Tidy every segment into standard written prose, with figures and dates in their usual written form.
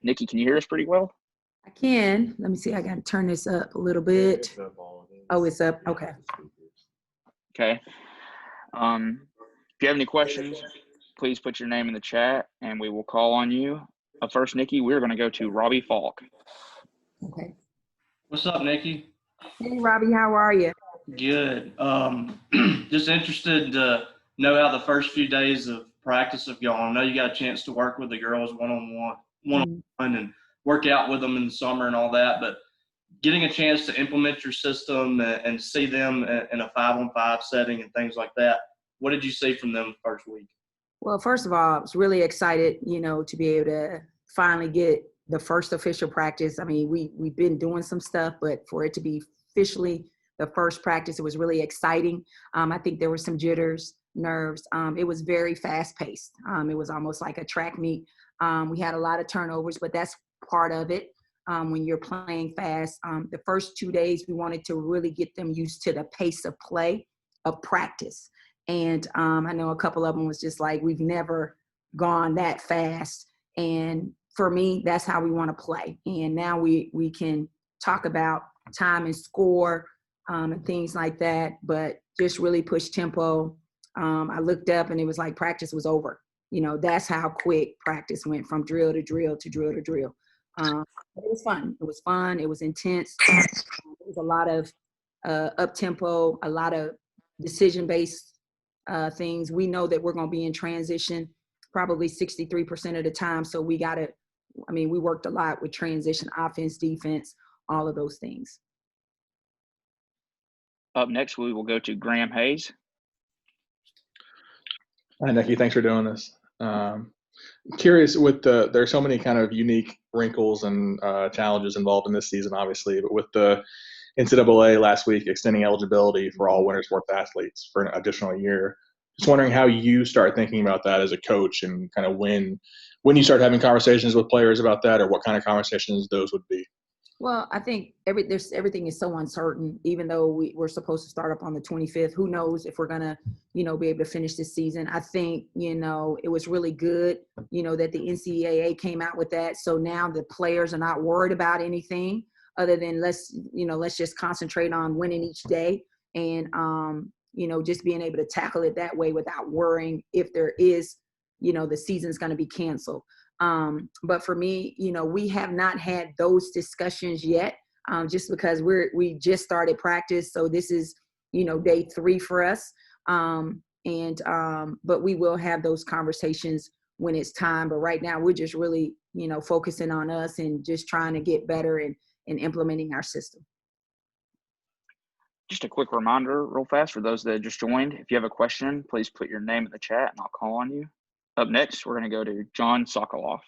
Nikki, can you hear us pretty well? I can. Let me see. I got to turn this up a little bit. Oh, it's up. Okay. Okay. If you have any questions, please put your name in the chat and we will call on you. First, Nikki, we're going to go to Robbie Falk. Okay. What's up, Nikki? Hey, Robbie, how are you? Good. Just interested to know how the first few days of practice have gone. I know you got a chance to work with the girls one-on-one, and work out with them in the summer and all that, but getting a chance to implement your system and see them in a 5-on-5 setting and things like that, what did you see from them the first week? Well, first of all, I was really excited, to be able to finally get the first official practice. I mean, we've been doing some stuff, but for it to be officially the first practice, it was really exciting. I think there were some jitters, nerves. It was very fast paced. It was almost like a track meet. We had a lot of turnovers, but that's part of it. When you're playing fast, the first 2 days, we wanted to really get them used to the pace of play, of practice. And I know a couple of them was just like, we've never gone that fast. And for me, that's how we want to play. And now we can talk about time and score and things like that, but just really push tempo. I looked up and it was like practice was over. That's how quick practice went from drill to drill to drill to drill. It was fun. It was fun. It was intense. It was a lot of up tempo, a lot of decision-based things. We know that we're going to be in transition probably 63% of the time. So we worked a lot with transition, offense, defense, all of those things. Up next, we will go to Graham Hayes. Hi, Nikki. Thanks for doing this. Curious there's so many kind of unique wrinkles and challenges involved in this season, obviously, but with the NCAA last week extending eligibility for all winter sports athletes for an additional year, just wondering how you start thinking about that as a coach and kind of when you start having conversations with players about that, or what kind of conversations those would be. Well, I think everything is so uncertain, even though we're supposed to start up on the 25th. Who knows if we're going to, be able to finish this season. I think, it was really good, that the NCAA came out with that. So now the players are not worried about anything other than let's just concentrate on winning each day and, just being able to tackle it that way without worrying if there is, the season's going to be canceled. But for me, we have not had those discussions yet, just because we just started practice. So this is, day 3 for us. But we will have those conversations when it's time. But right now we're just really, focusing on us and just trying to get better and implementing our system. Just a quick reminder real fast for those that just joined. If you have a question, please put your name in the chat and I'll call on you. Up next, we're going to go to John Sokoloff.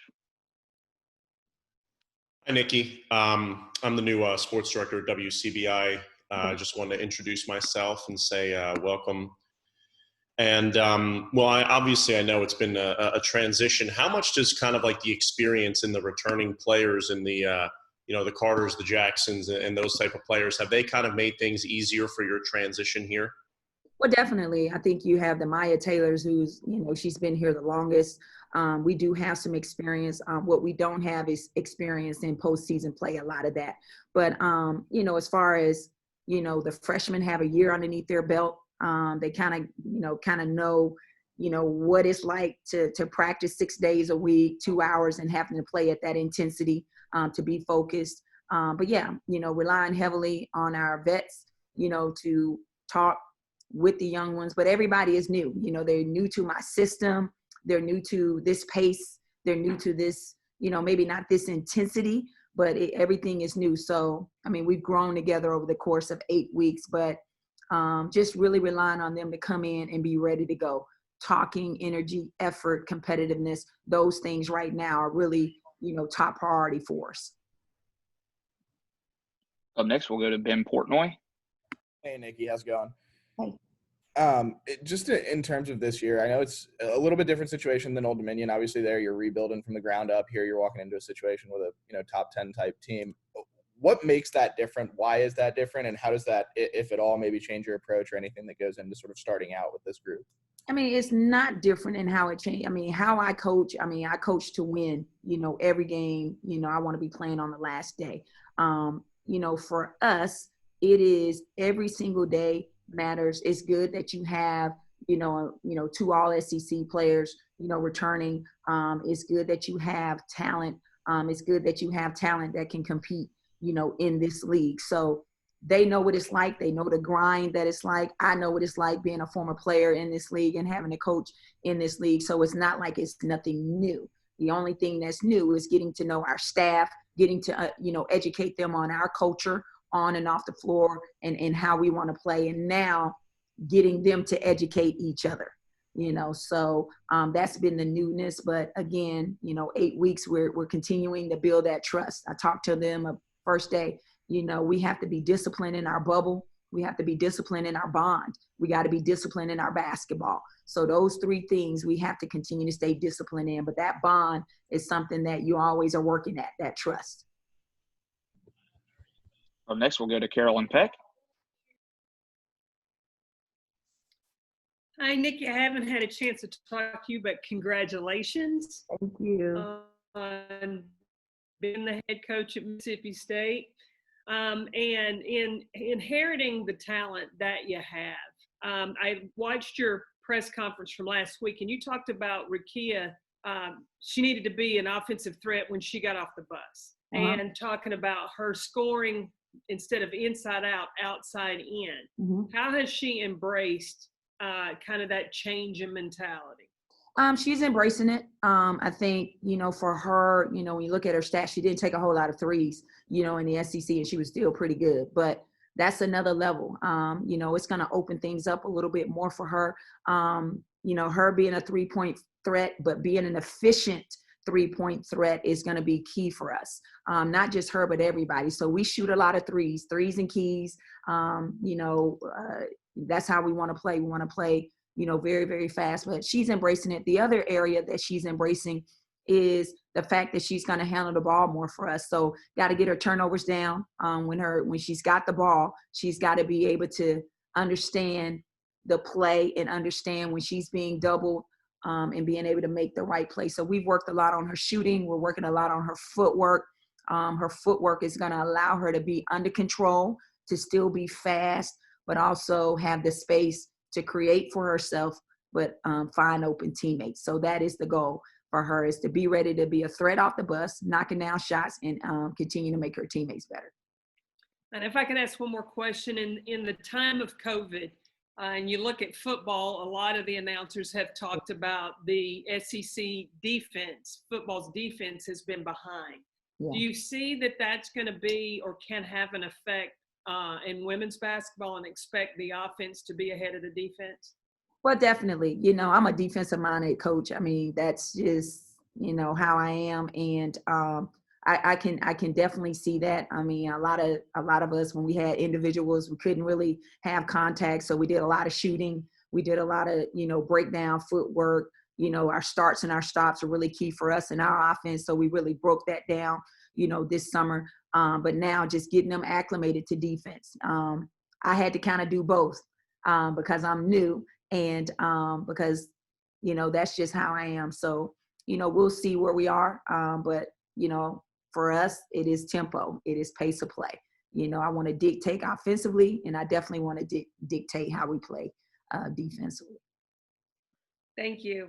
Hi, Nikki. I'm the new sports director at WCBI. I just wanted to introduce myself and say welcome. And obviously I know it's been a transition. How much does kind of like the experience in the returning players and the the Carters, the Jacksons, and those type of players, have they kind of made things easier for your transition here? Well, definitely. I think you have the Maya Taylors, who's, she's been here the longest. We do have some experience. What we don't have is experience in postseason play, a lot of that. But, as far as, the freshmen have a year underneath their belt, they kind of know, what it's like to practice 6 days a week, 2 hours, and having to play at that intensity, to be focused. But yeah, relying heavily on our vets, to talk with the young ones, but everybody is new. They're new to my system. They're new to this pace. They're new to this, maybe not this intensity, but everything is new. So, we've grown together over the course of 8 weeks, but just really relying on them to come in and be ready to go. Talking, energy, effort, competitiveness, those things right now are really, top priority for us. Up next, we'll go to Ben Portnoy. Hey, Nikki, how's it going? Hey. Just in terms of this year, I know it's a little bit different situation than Old Dominion. Obviously, there you're rebuilding from the ground up. Here, you're walking into a situation with a top 10 type team. What makes that different? Why is that different? And how does that, if at all, maybe change your approach or anything that goes into sort of starting out with this group? I mean, it's not different in how it changed. I mean, how I coach, I coach to win, every game, I want to be playing on the last day. For us, it is every single day matters. It's good that you have, two all SEC players, returning. It's good that you have talent. It's good that you have talent that can compete, in this league. So they know what it's like. They know the grind that it's like. I know what it's like being a former player in this league and having a coach in this league. So it's not like it's nothing new. The only thing that's new is getting to know our staff, getting to, educate them on our culture on and off the floor and how we want to play. And now getting them to educate each other, so that's been the newness. But again, 8 weeks, we're continuing to build that trust. I talked to them first day. We have to be disciplined in our bubble. We have to be disciplined in our bond. We got to be disciplined in our basketball. So those 3 things we have to continue to stay disciplined in. But that bond is something that you always are working at, that trust. Up next, we'll go to Carolyn Peck. Hi, Nikki. I haven't had a chance to talk to you, but congratulations. Thank you. On being the head coach at Mississippi State. And in inheriting the talent that you have. I watched your press conference from last week, and you talked about Rikia. She needed to be an offensive threat when she got off the bus, and talking about her scoring instead of inside out, outside in. How has she embraced kind of that change in mentality? She's embracing it. I think, for her, when you look at her stats, she didn't take a whole lot of threes, in the SEC, and she was still pretty good. But that's another level. It's going to open things up a little bit more for her. Her being a 3-point threat, but being an efficient 3-point threat is going to be key for us. Not just her, but everybody. So we shoot a lot of threes and keys. That's how we want to play. We want to play very, very fast, but she's embracing it. The other area that she's embracing is the fact that she's going to handle the ball more for us. So got to get her turnovers down. When she's got the ball, she's got to be able to understand the play and understand when she's being doubled, and being able to make the right play. So we've worked a lot on her shooting. We're working a lot on her footwork. Her footwork is going to allow her to be under control, to still be fast, but also have the space to create for herself, but find open teammates. So that is the goal for her, is to be ready to be a threat off the bus, knocking down shots, and continue to make her teammates better. And if I could ask one more question, in the time of COVID, and you look at football, a lot of the announcers have talked about the SEC defense. Football's defense has been behind. Yeah. Do you see that that's going to be or can have an effect in women's basketball, and expect the offense to be ahead of the defense? Well, definitely. I'm a defensive-minded coach. I mean, that's just, how I am. And I can definitely see that. I mean, a lot of us, when we had individuals, we couldn't really have contact. So we did a lot of shooting. We did a lot of, breakdown footwork. Our starts and our stops are really key for us in our offense. So we really broke that down, this summer. But now just getting them acclimated to defense. I had to kind of do both because I'm new, and because, that's just how I am. So, we'll see where we are. But, for us, it is tempo. It is pace of play. I want to dictate offensively, and I definitely want to dictate how we play defensively. Thank you.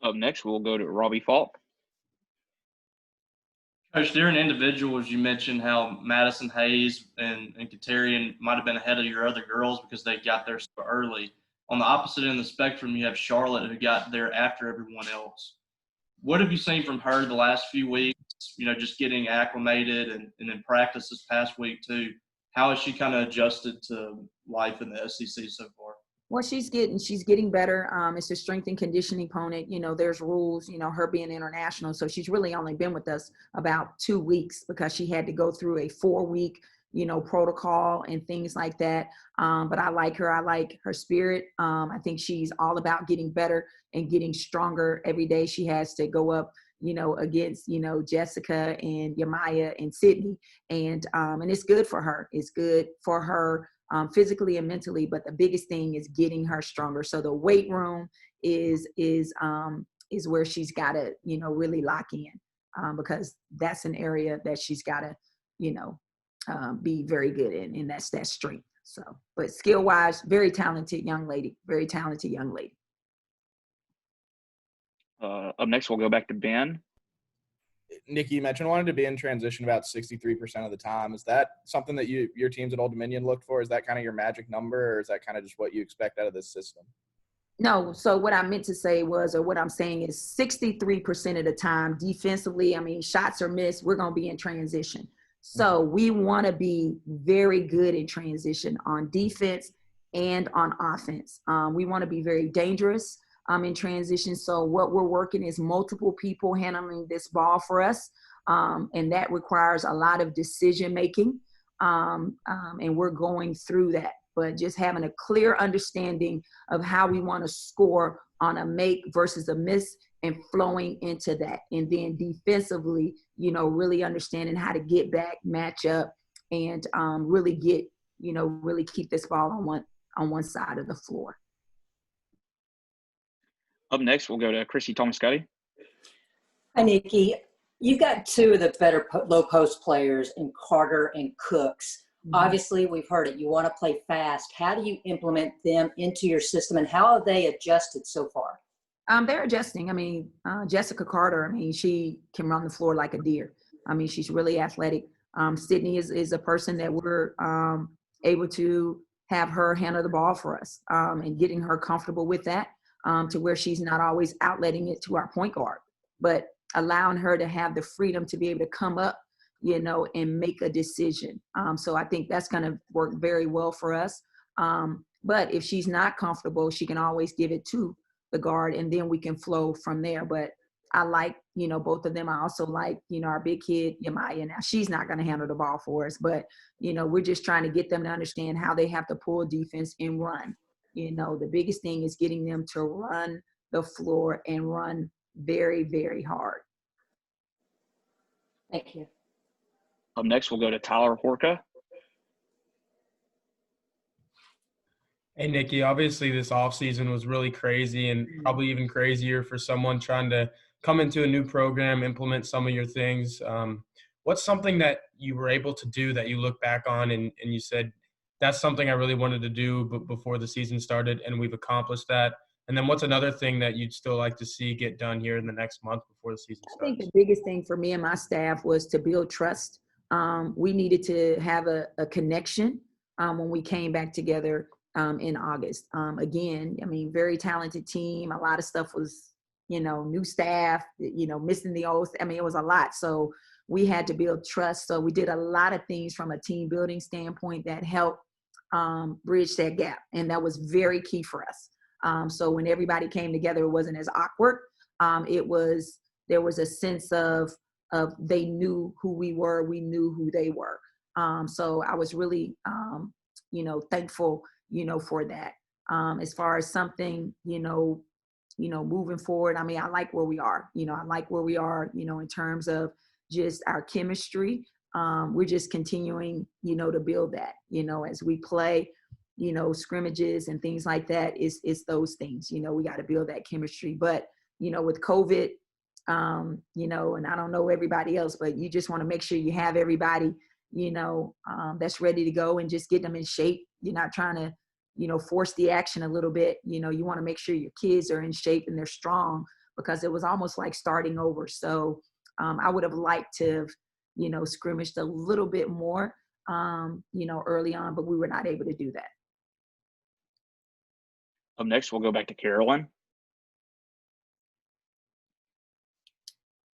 Up next, we'll go to Robbie Falk. Coach, during individuals, you mentioned how Madison Hayes and Katarian might have been ahead of your other girls because they got there so early. On the opposite end of the spectrum, you have Charlotte, who got there after everyone else. What have you seen from her the last few weeks, just getting acclimated and in practice this past week too? How has she kind of adjusted to life in the SEC so far? Well, she's getting better. It's a strength and conditioning opponent. There's rules, her being international. So she's really only been with us about 2 weeks because she had to go through a 4-week, protocol and things like that. But I like her. I like her spirit. I think she's all about getting better and getting stronger every day. She has to go up, against, Jessica and Yamaya and Sydney. And it's good for her. It's good for her physically and mentally, but the biggest thing is getting her stronger. So the weight room is where she's got to, really lock in, because that's an area that she's got to, be very good in, and that's that strength. So, but skill wise, very talented young lady, very talented young lady. Up next, we'll go back to Ben. Nikki, you mentioned wanted to be in transition about 63% of the time. Is that something that your teams at Old Dominion looked for? Is that kind of your magic number, or is that kind of just what you expect out of this system? No. So what I meant to say was, or what I'm saying is 63% of the time defensively, shots are missed, we're going to be in transition. So we want to be very good in transition on defense and on offense. We want to be very dangerous in transition. So what we're working is multiple people handling this ball for us. And that requires a lot of decision making. And we're going through that, but just having a clear understanding of how we want to score on a make versus a miss and flowing into that. And then defensively, really understanding how to get back, match up, and really get, really keep this ball on one side of the floor. Up next, we'll go to Chrissy Thomas-Scotty. Hi, Nikki. You've got two of the better low post players in Carter and Cooks. Obviously, we've heard it. You want to play fast. How do you implement them into your system, and how have they adjusted so far? They're adjusting. Jessica Carter, she can run the floor like a deer. She's really athletic. Sydney is a person that we're able to have her handle the ball for us, and getting her comfortable with that, to where she's not always outletting it to our point guard, but allowing her to have the freedom to be able to come up, and make a decision. So I think that's going to work very well for us. But if she's not comfortable, she can always give it to the guard, and then we can flow from there. But I like, both of them. I also like, our big kid, Yamaya. Now, she's not going to handle the ball for us, but, we're just trying to get them to understand how they have to pull defense and run. The biggest thing is getting them to run the floor and run very, very hard. Thank you. Up next, we'll go to Tyler Horka. Hey, Nikki, obviously this offseason was really crazy, and probably even crazier for someone trying to come into a new program, implement some of your things. What's something that you were able to do that you look back on and you said, that's something I really wanted to do before the season started, and we've accomplished that? And then what's another thing that you'd still like to see get done here in the next month before the season starts? I think the biggest thing for me and my staff was to build trust. We needed to have a connection when we came back together in August. Again, very talented team. A lot of stuff was, new staff, missing the old. It was a lot. So we had to build trust. So we did a lot of things from a team building standpoint that helped bridge that gap. And that was very key for us. So when everybody came together, it wasn't as awkward. There was a sense of they knew who we were, we knew who they were. So I was really, thankful, for that. As far as something, moving forward, I like where we are. I like where we are, in terms of just our chemistry. We're just continuing, to build that, as we play, scrimmages and things like that. It's those things, we got to build that chemistry. But, with COVID, and I don't know everybody else, but you just want to make sure you have everybody, that's ready to go and just get them in shape. You're not trying to, force the action a little bit. You want to make sure your kids are in shape and they're strong, because it was almost like starting over. So I would have liked to have, scrimmaged a little bit more, early on, but we were not able to do that. Up next, we'll go back to Carolyn.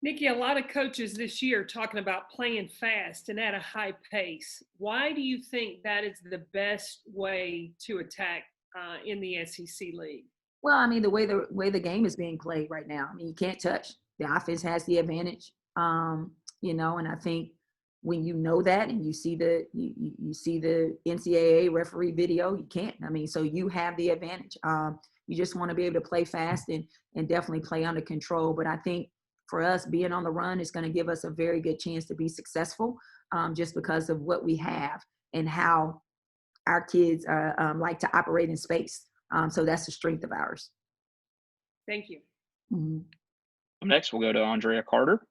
Nikki, a lot of coaches this year are talking about playing fast and at a high pace. Why do you think that is the best way to attack in the SEC league? Well, the way the game is being played right now, you can't touch. The offense has the advantage, and I think when you know that and you see the NCAA referee video, you can't. So you have the advantage. You just want to be able to play fast and definitely play under control. But I think for us, being on the run is going to give us a very good chance to be successful, just because of what we have and how our kids like to operate in space. So that's the strength of ours. Thank you. Mm-hmm. Next, we'll go to Andrea Carter.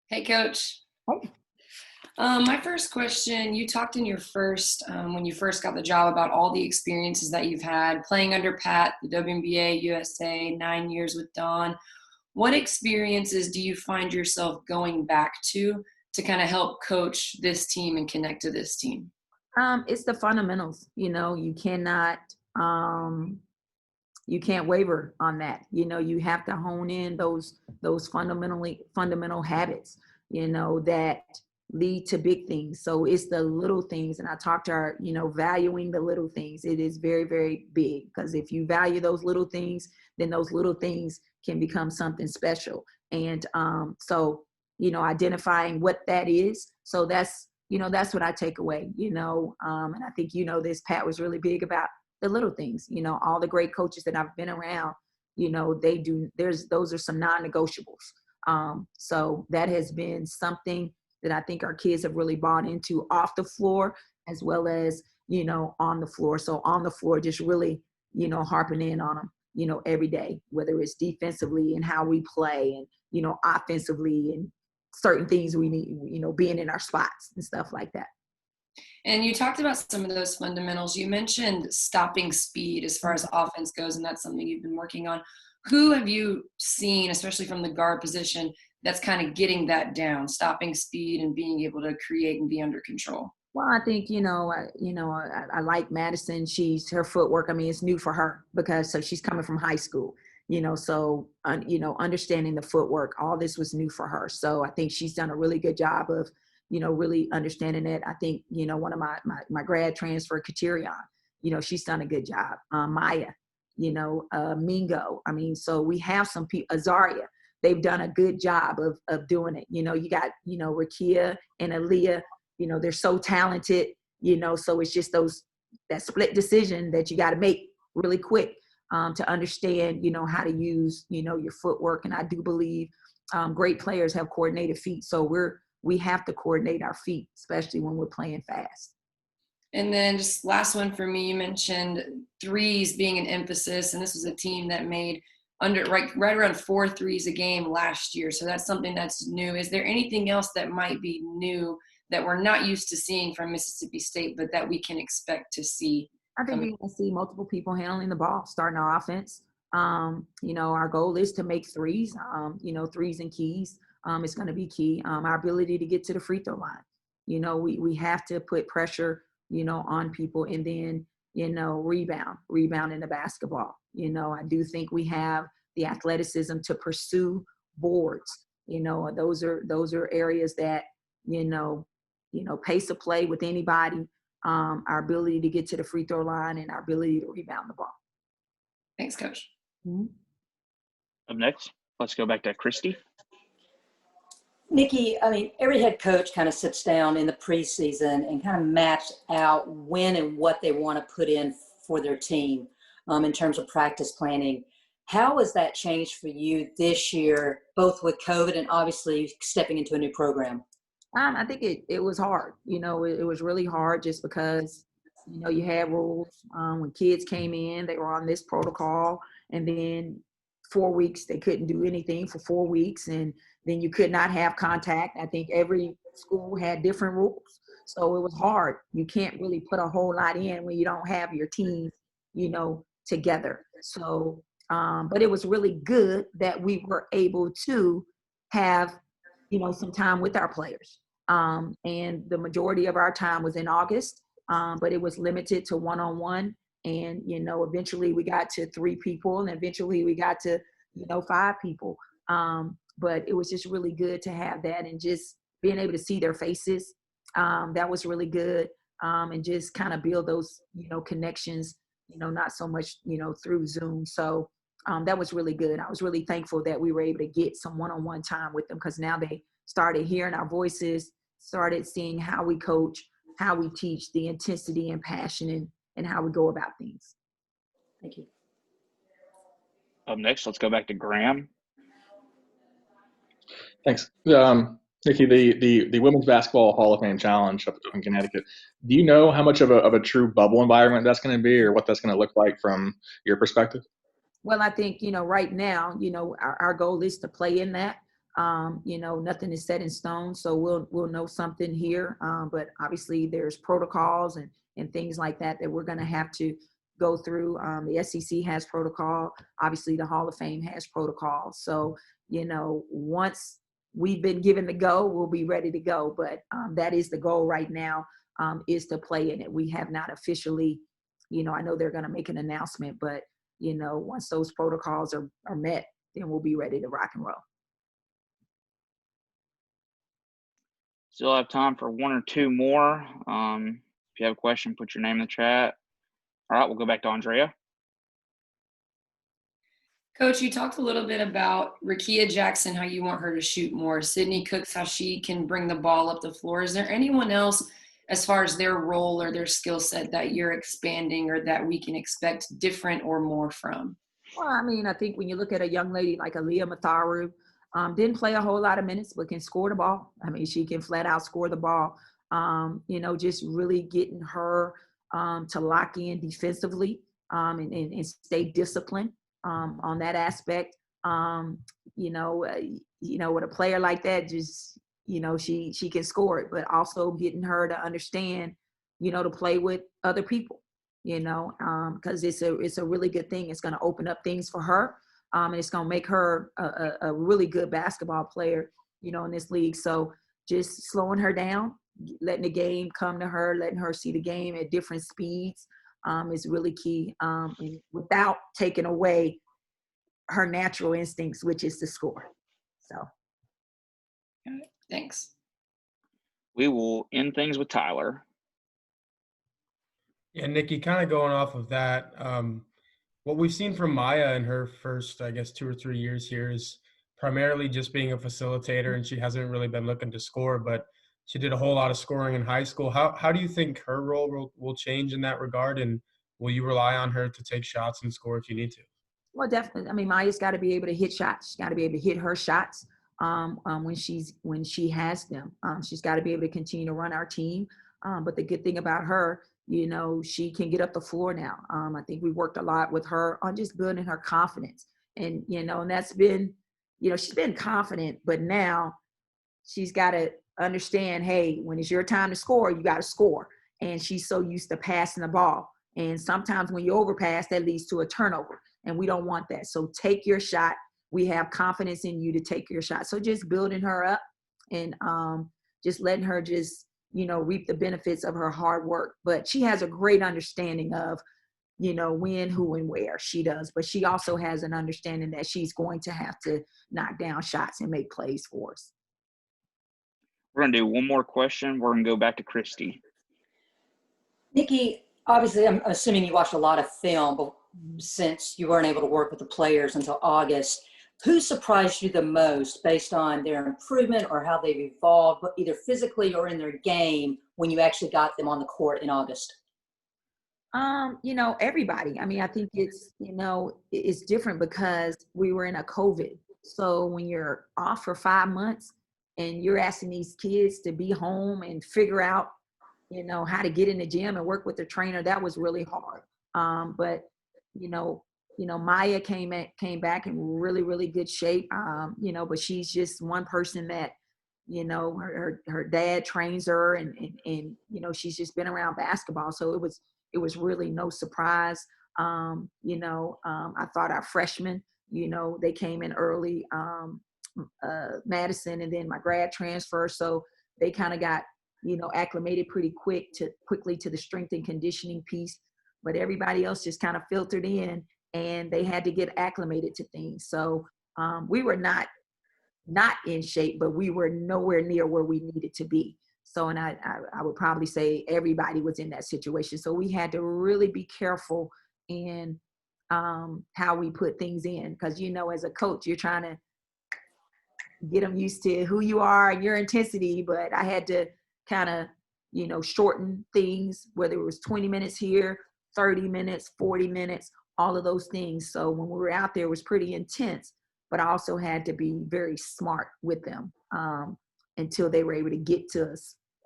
Hey, Coach. Hey. My first question, you talked in your first, when you first got the job, about all the experiences that you've had playing under Pat, the WNBA, USA, 9 years with Dawn. What experiences do you find yourself going back to kind of help coach this team and connect to this team? It's the fundamentals. You can't waver on that. You have to hone in those fundamental habits, that lead to big things. So it's the little things. And I talked to her, valuing the little things. It is very, very big, because if you value those little things, then those little things can become something special. And so, identifying what that is. So that's what I take away, and I think, this Pat was really big about the little things. All the great coaches that I've been around, those are some non-negotiables. So that has been something that I think our kids have really bought into off the floor as well as, on the floor. So on the floor, just really, harping in on them, every day, whether it's defensively and how we play and, offensively and certain things we need, being in our spots and stuff like that. And you talked about some of those fundamentals. You mentioned stopping speed as far as offense goes, and that's something you've been working on. Who have you seen, especially from the guard position, that's kind of getting that down, stopping speed and being able to create and be under control? Well, I think, I like Madison. Her footwork, it's new for her because so she's coming from high school, so, understanding the footwork, all this was new for her. So I think she's done a really good job of, really understanding it. I think, one of my grad transfer, Katerion, she's done a good job. Maya, Mingo. So we have some people, Azaria, they've done a good job of doing it. You got, Rakia and Aaliyah, they're so talented, so it's just that split decision that you got to make really quick to understand, how to use, your footwork. And I do believe great players have coordinated feet. So we have to coordinate our feet, especially when we're playing fast. And then just last one for me, you mentioned threes being an emphasis, and this was a team that made right around 4 threes a game last year. So that's something that's new. Is there anything else that might be new that we're not used to seeing from Mississippi State, but that we can expect to see? I think we can see multiple people handling the ball, starting our offense. Our goal is to make threes, threes and keys. It's going to be key. Our ability to get to the free throw line. We have to put pressure, on people, and then, rebound in the basketball. I do think we have the athleticism to pursue boards. Those are areas that, pace of play with anybody, our ability to get to the free throw line, and our ability to rebound the ball. Thanks, Coach. Mm-hmm. Up next, let's go back to Christy. Nikki, every head coach kind of sits down in the preseason and kind of maps out when and what they want to put in for their team in terms of practice planning. How has that changed for you this year, both with COVID and obviously stepping into a new program? I think it was hard. It was really hard just because, you had rules. When kids came in, they were on this protocol, and then 4 weeks, they couldn't do anything for 4 weeks, and then you could not have contact. I think every school had different rules. So it was hard. You can't really put a whole lot in when you don't have your team, together. So, but it was really good that we were able to have, some time with our players. And the majority of our time was in August, but it was limited to one-on-one. And, eventually we got to 3 people, and eventually we got to, 5 people. But it was just really good to have that, and just being able to see their faces. That was really good. And just kind of build those, connections, not so much, through Zoom. So that was really good. I was really thankful that we were able to get some one-on-one time with them, because now they started hearing our voices, started seeing how we coach, how we teach, the intensity and passion, and how we go about things. Thank you. Up next, let's go back to Graham. Thanks. Nikki, the Women's Basketball Hall of Fame Challenge up in Connecticut, do you know how much of a true bubble environment that's going to be, or what that's going to look like from your perspective? Well, I think, right now, our goal is to play in that. Nothing is set in stone, so we'll know something here. But obviously there's protocols and things like that we're going to have to go through. The SEC has protocol. Obviously the Hall of Fame has protocol. So, once we've been given the go, we'll be ready to go. But that is the goal right now, is to play in it. We have not officially, I know they're going to make an announcement, but once those protocols are met, then we'll be ready to rock and roll. Still have time for one or two more. If you have a question, put your name in the chat. All right, we'll go back to Andrea. Coach, you talked a little bit about Rakia Jackson, how you want her to shoot more. Sydney Cooks, how she can bring the ball up the floor. Is there anyone else, as far as their role or their skill set, that you're expanding or that we can expect different or more from? Well, I think when you look at a young lady like Aaliyah Matharu, didn't play a whole lot of minutes, but can score the ball. She can flat out score the ball. Just really getting her to lock in defensively and stay disciplined on that aspect. With a player like that, just, she can score it, but also getting her to understand, to play with other people, because it's a really good thing. It's going to open up things for her. And it's going to make her a really good basketball player, in this league. So just slowing her down, letting the game come to her, letting her see the game at different speeds is really key, without taking away her natural instincts, which is to score. So. Thanks. We will end things with Tyler. Yeah, Nikki, kind of going off of that, what we've seen from Maya in her first, 2 or 3 years here is primarily just being a facilitator, and she hasn't really been looking to score, but she did a whole lot of scoring in high school. How do you think her role will change in that regard, and will you rely on her to take shots and score if you need to? Well, definitely. Maya's got to be able to hit shots. She's got to be able to hit her shots when she has them. She's got to be able to continue to run our team. But the good thing about her, she can get up the floor now. I think we worked a lot with her on just building her confidence. And, and that's been, she's been confident, but now she's got to understand, hey, when it's your time to score, you got to score. And she's so used to passing the ball. And sometimes when you overpass, that leads to a turnover. And we don't want that. So take your shot. We have confidence in you to take your shot. So just building her up and just letting her just, reap the benefits of her hard work. But she has a great understanding of, when, who, and where. She does. But she also has an understanding that she's going to have to knock down shots and make plays for us. We're going to do one more question. We're going to go back to Christy. Nikki, obviously, I'm assuming you watched a lot of film, but since you weren't able to work with the players until August, who surprised you the most based on their improvement or how they've evolved, either physically or in their game, when you actually got them on the court in August? Everybody. I think it's, it's different because we were in a COVID. So when you're off for 5 months and you're asking these kids to be home and figure out, how to get in the gym and work with the trainer, that was really hard. But Maya came back in really, really good shape. But she's just one person that, her dad trains her and she's just been around basketball. So it was really no surprise. I thought our freshmen, they came in early, Madison, and then my grad transfer. So they kind of got, acclimated pretty quickly to the strength and conditioning piece. But everybody else just kind of filtered in and they had to get acclimated to things. So we were not in shape, but we were nowhere near where we needed to be. So, and I would probably say everybody was in that situation. So we had to really be careful in how we put things in. Because, as a coach, you're trying to get them used to who you are and your intensity. But I had to kind of, shorten things, whether it was 20 minutes here, 30 minutes, 40 minutes, all of those things. So when we were out there, it was pretty intense, but I also had to be very smart with them. until they were able to get to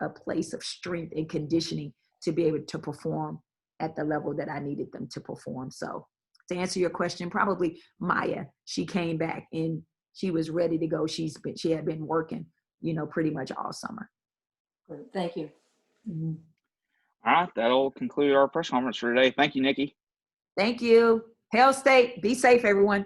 a place of strength and conditioning to be able to perform at the level that I needed them to perform. So to answer your question, probably Maya, she came back and she was ready to go. She had been working, pretty much all summer. Great. Thank you. Mm-hmm. All right, that'll conclude our press conference for today. Thank you, Nikki. Thank you. Hail State. Be safe, everyone.